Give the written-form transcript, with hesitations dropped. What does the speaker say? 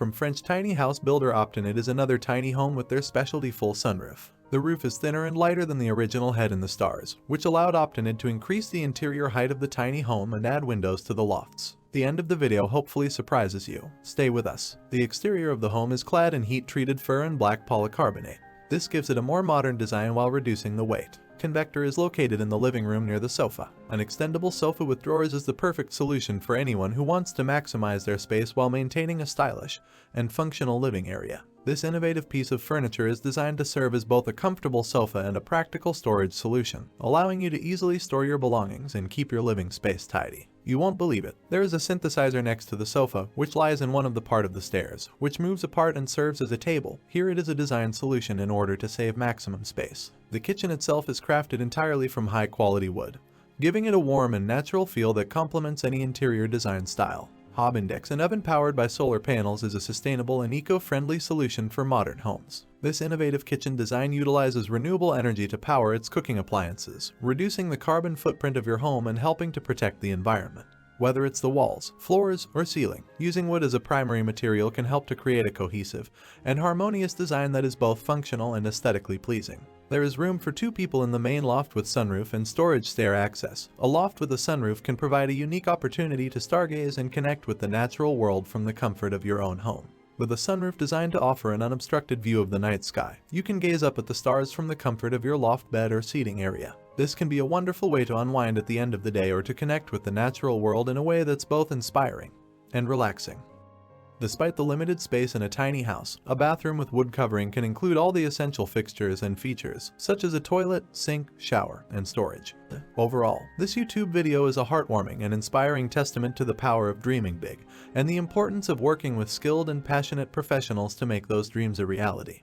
From French tiny house builder Optinid is another tiny home with their specialty full sunroof. The roof is thinner and lighter than the original head in the stars, which allowed Optinid to increase the interior height of the tiny home and add windows to the lofts. The end of the video hopefully surprises you. Stay with us. The exterior of the home is clad in heat-treated fur and black polycarbonate. This gives it a more modern design while reducing the weight. Convector is located in the living room near the sofa. An extendable sofa with drawers is the perfect solution for anyone who wants to maximize their space while maintaining a stylish and functional living area. This innovative piece of furniture is designed to serve as both a comfortable sofa and a practical storage solution, allowing you to easily store your belongings and keep your living space tidy. You won't believe it. There is a synthesizer next to the sofa, which lies in one of the part of the stairs, which moves apart and serves as a table. Here it is a design solution in order to save maximum space. The kitchen itself is crafted entirely from high-quality wood, giving it a warm and natural feel that complements any interior design style. Hob Index, an oven powered by solar panels, is a sustainable and eco-friendly solution for modern homes. This innovative kitchen design utilizes renewable energy to power its cooking appliances, reducing the carbon footprint of your home and helping to protect the environment. Whether it's the walls, floors, or ceiling, using wood as a primary material can help to create a cohesive and harmonious design that is both functional and aesthetically pleasing. There is room for 2 people in the main loft with sunroof and storage stair access. A loft with a sunroof can provide a unique opportunity to stargaze and connect with the natural world from the comfort of your own home. With a sunroof designed to offer an unobstructed view of the night sky, you can gaze up at the stars from the comfort of your loft bed or seating area. This can be a wonderful way to unwind at the end of the day or to connect with the natural world in a way that's both inspiring and relaxing. Despite the limited space in a tiny house, a bathroom with wood covering can include all the essential fixtures and features, such as a toilet, sink, shower, and storage. Overall, this YouTube video is a heartwarming and inspiring testament to the power of dreaming big and the importance of working with skilled and passionate professionals to make those dreams a reality.